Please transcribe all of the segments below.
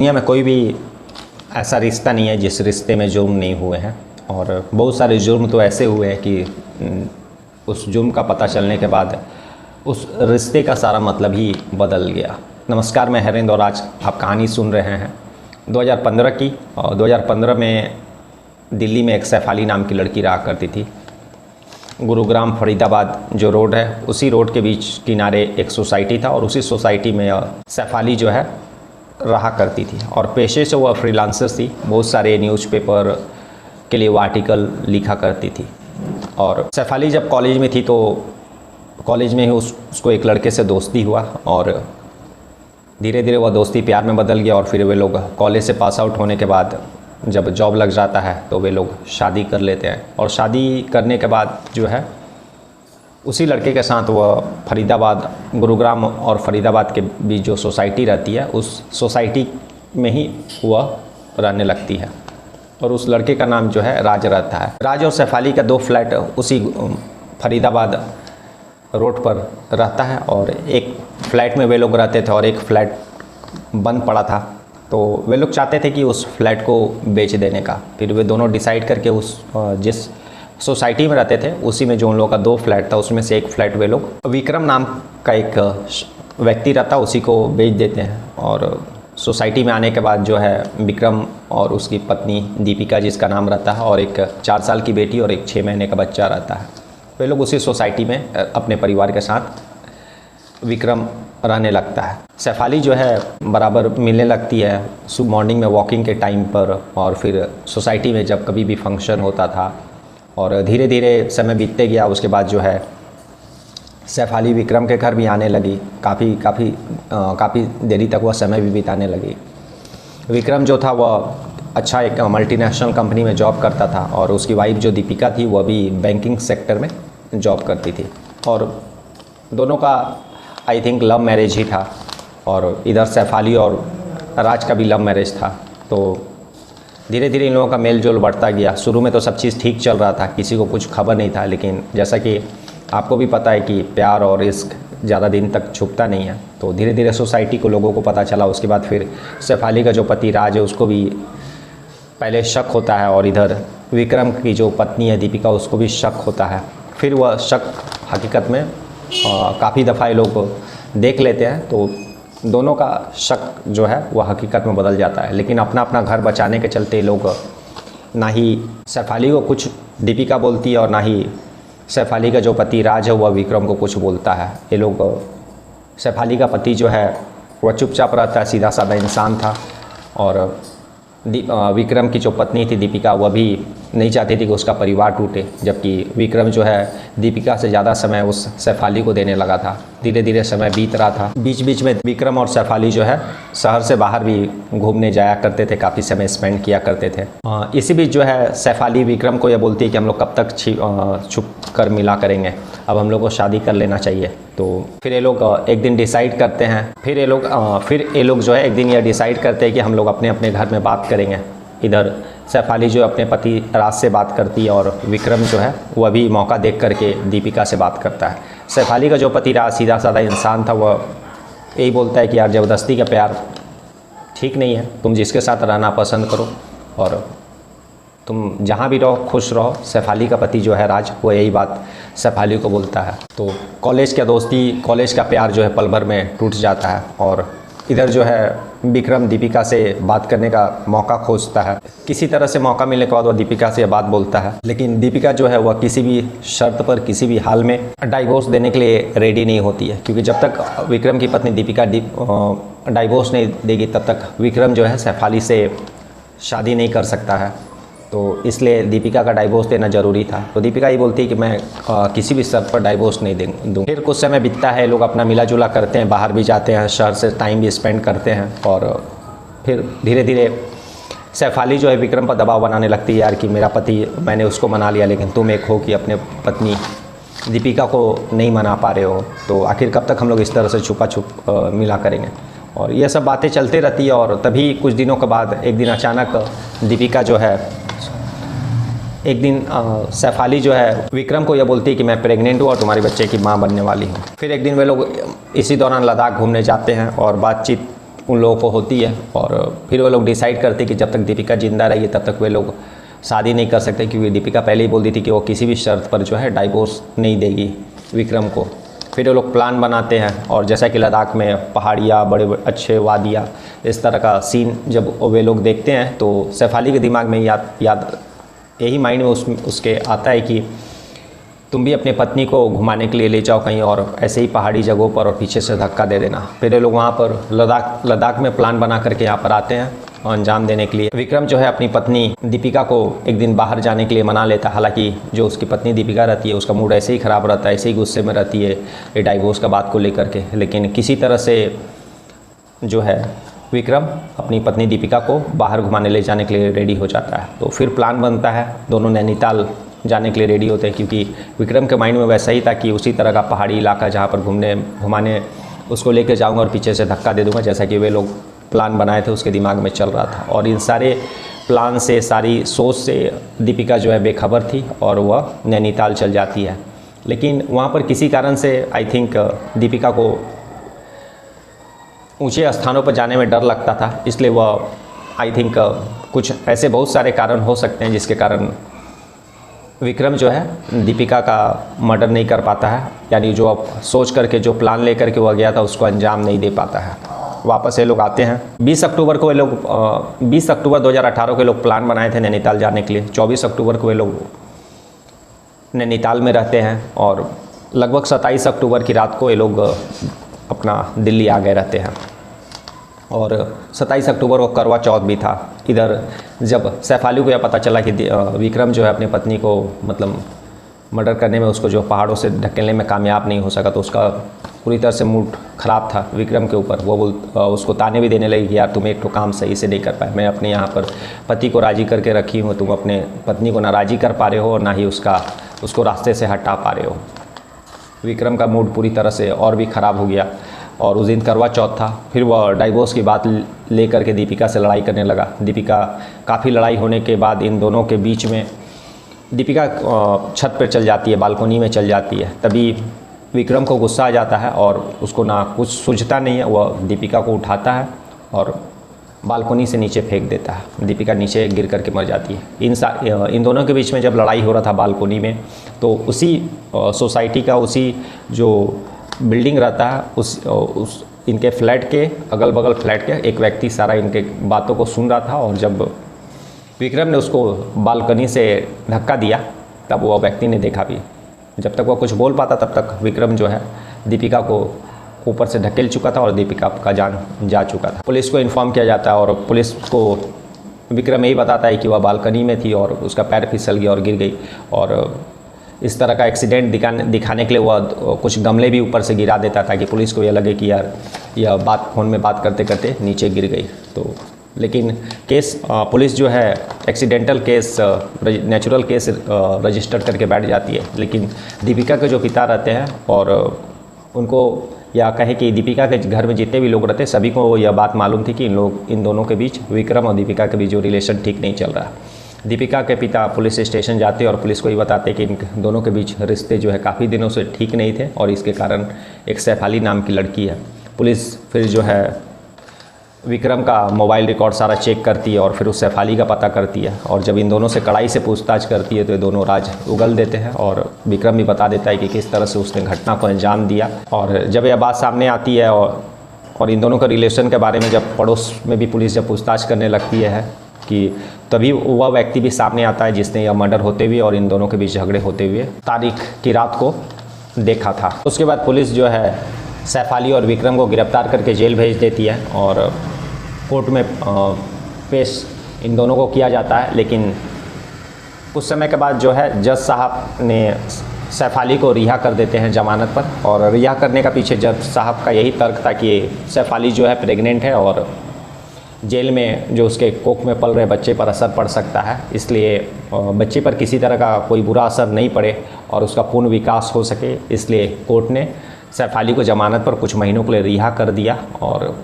दुनिया में कोई भी ऐसा रिश्ता नहीं है जिस रिश्ते में जुर्म नहीं हुए हैं, और बहुत सारे जुर्म तो ऐसे हुए हैं कि उस जुर्म का पता चलने के बाद उस रिश्ते का सारा मतलब ही बदल गया। नमस्कार, मैं हरेंद्र और आज आप कहानी सुन रहे हैं 2015 की। और 2015 में दिल्ली में एक सैफाली नाम की लड़की रहा करती थी। गुरुग्राम फरीदाबाद जो रोड है, उसी रोड के बीच किनारे एक सोसाइटी था और उसी सोसाइटी में सैफाली जो है रहा करती थी। और पेशे से वह फ्रीलांसर थी, बहुत सारे न्यूज़पेपर के लिए वो आर्टिकल लिखा करती थी। और सैफाली जब कॉलेज में थी तो कॉलेज में ही उसको एक लड़के से दोस्ती हुआ और धीरे धीरे वह दोस्ती प्यार में बदल गया। और फिर वे लोग कॉलेज से पास आउट होने के बाद जब जॉब लग जाता है तो वे लोग शादी कर लेते हैं। और शादी करने के बाद जो है उसी लड़के के साथ वह फरीदाबाद, गुरुग्राम और फरीदाबाद के बीच जो सोसाइटी रहती है उस सोसाइटी में ही वह रहने लगती है। और उस लड़के का नाम जो है राज रहता है। राज और सैफाली का 2 फ्लैट उसी फरीदाबाद रोड पर रहता है और एक फ्लैट में वे लोग रहते थे और एक फ्लैट बंद पड़ा था। तो वे लोग चाहते थे कि उस फ्लैट को बेच देने का। फिर वे दोनों डिसाइड करके उस जिस सोसाइटी में रहते थे उसी में जो उन लोगों का 2 फ्लैट था उसमें से एक फ्लैट वे लोग विक्रम नाम का एक व्यक्ति रहता उसी को बेच देते हैं। और सोसाइटी में आने के बाद जो है विक्रम और उसकी पत्नी दीपिका, जिसका नाम रहता है, और एक 4 साल की बेटी और एक 6 महीने का बच्चा रहता है। वे लोग उसी सोसाइटी में अपने परिवार के साथ विक्रम रहने लगता है। सैफाली जो है बराबर मिलने लगती है सुबह मॉर्निंग में वॉकिंग के टाइम पर, और फिर सोसाइटी में जब कभी भी फंक्शन होता था। और धीरे धीरे समय बीतते गया। उसके बाद जो है सैफाली विक्रम के घर भी आने लगी। काफ़ी देरी तक वह समय भी बिताने लगी। विक्रम जो था वह अच्छा एक मल्टीनेशनल कंपनी में जॉब करता था और उसकी वाइफ जो दीपिका थी वह भी बैंकिंग सेक्टर में जॉब करती थी। और दोनों का आई थिंक लव मैरिज ही था। और इधर सैफाली और राज का भी लव मैरिज था। तो धीरे धीरे इन लोगों का मेल जोल बढ़ता गया। शुरू में तो सब चीज़ ठीक चल रहा था, किसी को कुछ खबर नहीं था। लेकिन जैसा कि आपको भी पता है कि प्यार और इश्क ज़्यादा दिन तक छुपता नहीं है। तो धीरे धीरे सोसाइटी को लोगों को पता चला। उसके बाद फिर सैफाली का जो पति राज है उसको भी पहले शक होता है, और इधर विक्रम की जो पत्नी है दीपिका उसको भी शक होता है। फिर वह शक हकीकत में काफ़ी दफ़ा ये लोग देख लेते हैं तो दोनों का शक जो है वह हकीकत में बदल जाता है। लेकिन अपना अपना घर बचाने के चलते लोग ना ही सैफाली को कुछ दीपिका बोलती है और ना ही सैफाली का जो पति राज है वह विक्रम को कुछ बोलता है। ये लोग सैफाली का पति जो है वह चुपचाप रहता है, सीधा साधा इंसान था। और विक्रम की जो पत्नी थी दीपिका वह भी नहीं चाहती थी कि उसका परिवार टूटे, जबकि विक्रम जो है दीपिका से ज़्यादा समय उस सैफाली को देने लगा था। धीरे धीरे समय बीत रहा था। बीच बीच में विक्रम और सैफाली जो है शहर से बाहर भी घूमने जाया करते थे, काफ़ी समय स्पेंड किया करते थे। इसी बीच जो है सैफाली विक्रम को यह बोलती है कि हम लोग कब तक छुप कर मिला करेंगे, अब हम लोग को शादी कर लेना चाहिए। तो फिर ये लोग एक दिन डिसाइड करते हैं। फिर ये लोग जो है एक दिन यह डिसाइड करते हैं कि हम लोग अपने अपने घर में बात करेंगे। इधर सैफाली जो अपने पति राज से बात करती है और विक्रम जो है वह भी मौका देख करके दीपिका से बात करता है। सैफाली का जो पति राज सीधा साधा इंसान था, वह यही बोलता है कि यार ज़बरदस्ती का प्यार ठीक नहीं है, तुम जिसके साथ रहना पसंद करो और तुम जहाँ भी रहो खुश रहो। सैफाली का पति जो है राज वो यही बात सैफाली को बोलता है। तो कॉलेज का दोस्ती, कॉलेज का प्यार जो है पल भर में टूट जाता है। और इधर जो है विक्रम दीपिका से बात करने का मौका खोजता है। किसी तरह से मौका मिलने के बाद वह दीपिका से बात बोलता है। लेकिन दीपिका जो है वह किसी भी शर्त पर, किसी भी हाल में डाइवोर्स देने के लिए रेडी नहीं होती है, क्योंकि जब तक विक्रम की पत्नी दीपिका डाइवोर्स नहीं देगी तब तक विक्रम जो है सैफाली से शादी नहीं कर सकता है। तो इसलिए दीपिका का डाइवोर्स देना ज़रूरी था। तो दीपिका ये बोलती है कि मैं किसी भी शर्त पर डाइवोर्स नहीं दूँ। फिर कुछ समय बीतता है, लोग अपना मिला जुला करते हैं, बाहर भी जाते हैं, शहर से टाइम भी स्पेंड करते हैं। और फिर धीरे धीरे सैफाली जो है विक्रम पर दबाव बनाने लगती है, यार कि मेरा पति, मैंने उसको मना लिया लेकिन तुम एक हो कि अपने पत्नी दीपिका को नहीं मना पा रहे हो, तो आखिर कब तक हम लोग इस तरह से छुपा छुप मिला करेंगे। और ये सब बातें चलते रहती है। और तभी कुछ दिनों के बाद एक दिन अचानक दीपिका जो है एक दिन सैफाली जो है विक्रम को यह बोलती है कि मैं प्रेग्नेंट हूँ और तुम्हारे बच्चे की माँ बनने वाली हूँ। फिर एक दिन वे लोग इसी दौरान लद्दाख घूमने जाते हैं और बातचीत उन लोगों को होती है और फिर वो लोग डिसाइड करते कि जब तक दीपिका ज़िंदा रही है तब तक वे लोग शादी नहीं कर सकते, क्योंकि दीपिका पहले ही बोल दी थी कि वो किसी भी शर्त पर जो है डाइवोर्स नहीं देगी विक्रम को। फिर वो लोग प्लान बनाते हैं और जैसा कि लद्दाख में पहाड़ियाँ, बड़े अच्छे वादियाँ, इस तरह का सीन जब वे लोग देखते हैं तो सैफ अली के दिमाग में याद यही माइंड में उसके आता है कि तुम भी अपनी पत्नी को घुमाने के लिए ले जाओ कहीं और ऐसे ही पहाड़ी जगहों पर और पीछे से धक्का दे देना। फिर ये लोग वहाँ पर लद्दाख में प्लान बना करके यहाँ पर आते हैं और अंजाम देने के लिए। विक्रम जो है अपनी पत्नी दीपिका को एक दिन बाहर जाने के लिए मना लेता है। हालांकि जो उसकी पत्नी दीपिका रहती है उसका मूड ऐसे ही ख़राब रहता है, ऐसे ही गुस्से में रहती है ये डाइवोर्स का बात को लेकर के। लेकिन किसी तरह से जो है विक्रम अपनी पत्नी दीपिका को बाहर घुमाने ले जाने के लिए रेडी हो जाता है। तो फिर प्लान बनता है, दोनों नैनीताल जाने के लिए रेडी होते हैं, क्योंकि विक्रम के माइंड में वैसा ही था कि उसी तरह का पहाड़ी इलाका जहाँ पर घुमाने उसको लेकर जाऊँगा और पीछे से धक्का दे दूँगा, जैसा कि वे लोग प्लान बनाए थे उसके दिमाग में चल रहा था। और इन सारे प्लान से, सारी सोच से दीपिका जो है बेखबर थी और वह नैनीताल चल जाती है। लेकिन वहाँ पर किसी कारण से आई थिंक दीपिका को ऊंचे स्थानों पर जाने में डर लगता था, इसलिए वह आई थिंक कुछ ऐसे बहुत सारे कारण हो सकते हैं जिसके कारण विक्रम जो है दीपिका का मर्डर नहीं कर पाता है, यानी जो अब सोच करके जो प्लान लेकर के वह गया था उसको अंजाम नहीं दे पाता है। वापस ये लोग आते हैं 20 अक्टूबर को। ये लोग 20 अक्टूबर 2018 को ये लोग प्लान बनाए थे नैनीताल जाने के लिए। 24 अक्टूबर को ये लोग नैनीताल में रहते हैं और लगभग 27 अक्टूबर की रात को ये लोग अपना दिल्ली आ गए रहते हैं। और 27 अक्टूबर को करवा चौथ भी था। इधर जब सैफ अली को यह पता चला कि विक्रम जो है अपनी पत्नी को मतलब मर्डर करने में, उसको जो पहाड़ों से ढकेलने में कामयाब नहीं हो सका, तो उसका पूरी तरह से मूड ख़राब था विक्रम के ऊपर। वो उसको ताने भी देने लगी कि यार तुम एक तो काम सही से नहीं कर पाए, मैं अपने यहाँ पर पति को राज़ी करके रखी हूँ, तुम अपने पत्नी को ना राज़ी कर पा रहे हो और ना ही उसको रास्ते से हटा पा रहे हो। विक्रम का मूड पूरी तरह से और भी ख़राब हो गया और उस दिन करवा चौथ था। फिर वह डाइवोर्स की बात ले करके दीपिका से लड़ाई करने लगा। दीपिका काफ़ी लड़ाई होने के बाद इन दोनों के बीच में दीपिका छत पर चल जाती है, बालकोनी में चल जाती है। तभी विक्रम को गुस्सा आ जाता है और उसको ना कुछ सूझता नहीं है, वह दीपिका को उठाता है और बालकोनी से नीचे फेंक देता है। दीपिका नीचे गिर करके मर जाती है। इन दोनों के बीच में जब लड़ाई हो रहा था बालकोनी में, तो उसी सोसाइटी का, उसी जो बिल्डिंग रहता है उस इनके फ्लैट के अगल बगल फ्लैट के एक व्यक्ति सारा इनके बातों को सुन रहा था। और जब विक्रम ने उसको बालकनी से धक्का दिया तब वह व्यक्ति ने देखा भी। जब तक वह कुछ बोल पाता तब तक विक्रम जो है दीपिका को ऊपर से ढकेल चुका था और दीपिका का जान जा चुका था। पुलिस को इन्फॉर्म किया जाता है और पुलिस को विक्रम यही बताता है कि वह बालकनी में थी और उसका पैर फिसल गया और गिर गई। और इस तरह का एक्सीडेंट दिखाने के लिए वह कुछ गमले भी ऊपर से गिरा देता था कि पुलिस को यह लगे कि यार यह फ़ोन में बात करते करते नीचे गिर गई। तो लेकिन केस पुलिस जो है accidental case, natural case register करके बैठ जाती है। लेकिन दीपिका के जो पिता रहते हैं और उनको या कहें कि दीपिका के घर में जितने भी लोग रहते हैं सभी को यह बात मालूम थी कि इन दोनों के बीच, विक्रम और दीपिका के बीच जो रिलेशन ठीक नहीं चल रहा। दीपिका के पिता पुलिस स्टेशन जाते और पुलिस को ये बताते कि इन दोनों के बीच रिश्ते जो है काफ़ी दिनों से ठीक नहीं थे और इसके कारण एक सैफ अली नाम की लड़की है। पुलिस फिर जो है विक्रम का मोबाइल रिकॉर्ड सारा चेक करती है और फिर उस सैफ अली का पता करती है। और जब इन दोनों से कड़ाई से पूछताछ करती है तो ये दोनों राज उगल देते हैं और विक्रम भी बता देता है कि किस तरह से उसने घटना को अंजाम दिया। और जब यह बात सामने आती है और इन दोनों के रिलेशन के बारे में जब पड़ोस में भी पुलिस जब पूछताछ करने लगती है कि तभी वह व्यक्ति भी सामने आता है जिसने यह मर्डर होते हुए और इन दोनों के बीच झगड़े होते हुए तारीख की रात को देखा था। उसके बाद पुलिस जो है सैफ अली और विक्रम को गिरफ्तार करके जेल भेज देती है और कोर्ट में पेश इन दोनों को किया जाता है। लेकिन कुछ समय के बाद जो है जज साहब ने सैफ अली को रिहा कर देते हैं ज़मानत पर। और रिहा करने का पीछे जज साहब का यही तर्क था कि सैफ अली जो है प्रेग्नेंट है और जेल में जो उसके कोख में पल रहे बच्चे पर असर पड़ सकता है, इसलिए बच्चे पर किसी तरह का कोई बुरा असर नहीं पड़े और उसका पूर्ण विकास हो सके, इसलिए कोर्ट ने सैफ अली को ज़मानत पर कुछ महीनों के लिए रिहा कर दिया। और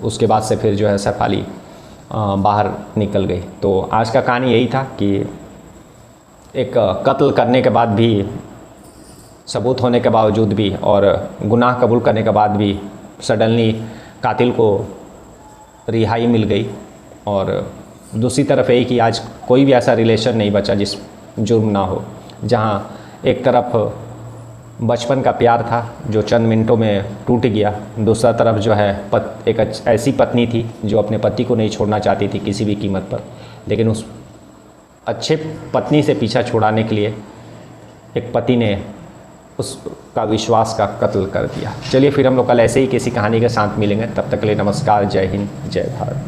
उसके बाद से फिर जो है सैफ अली बाहर निकल गई। तो आज का कहानी यही था कि एक कत्ल करने के बाद भी, सबूत होने के बावजूद भी और गुनाह कबूल करने के बाद भी सडनली कातिल को रिहाई मिल गई। और दूसरी तरफ यही कि आज कोई भी ऐसा रिलेशन नहीं बचा जिस जुर्म ना हो, जहाँ एक तरफ बचपन का प्यार था जो चंद मिनटों में टूट गया, दूसरा तरफ जो है एक ऐसी पत्नी थी जो अपने पति को नहीं छोड़ना चाहती थी किसी भी कीमत पर, लेकिन उस अच्छे पत्नी से पीछा छुड़ाने के लिए एक पति ने उसका विश्वास का कत्ल कर दिया। चलिए फिर हम लोग कल ऐसे ही किसी कहानी के साथ मिलेंगे, तब तक के लिए नमस्कार, जय हिंद, जय भारत।